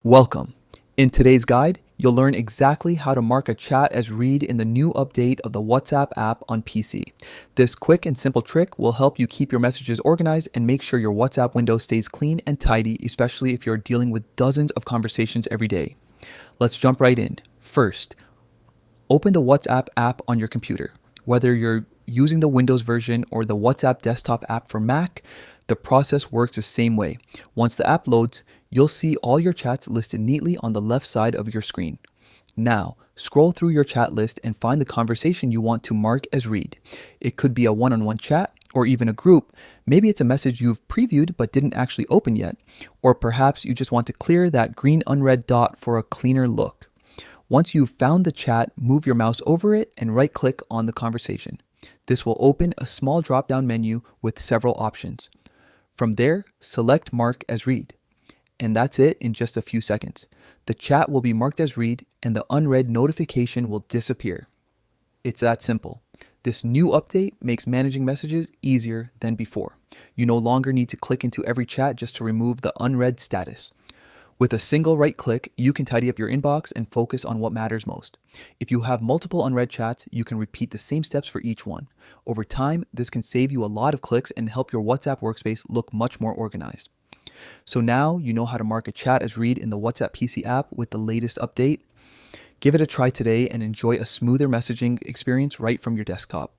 Welcome. In today's guide, you'll learn exactly how to mark a chat as read in the new update of the WhatsApp app on PC. This quick and simple trick will help you keep your messages organized and make sure your WhatsApp window stays clean and tidy, especially if you're dealing with dozens of conversations every day. Let's jump right in. First, open the WhatsApp app on your computer. Whether you're using the Windows version or the WhatsApp desktop app for Mac, the process works the same way. Once the app loads, you'll see all your chats listed neatly on the left side of your screen. Now, scroll through your chat list and find the conversation you want to mark as read. It could be a one-on-one chat or even a group. Maybe it's a message you've previewed but didn't actually open yet. Or perhaps you just want to clear that green unread dot for a cleaner look. Once you've found the chat, move your mouse over it and right-click on the conversation. This will open a small drop-down menu with several options. From there, select Mark as Read. And that's it in just a few seconds. The chat will be marked as read and the unread notification will disappear. It's that simple. This new update makes managing messages easier than before. You no longer need to click into every chat just to remove the unread status. With a single right click, you can tidy up your inbox and focus on what matters most. If you have multiple unread chats, you can repeat the same steps for each one. Over time, this can save you a lot of clicks and help your WhatsApp workspace look much more organized. So now you know how to mark a chat as read in the WhatsApp PC app with the latest update. Give it a try today and enjoy a smoother messaging experience right from your desktop.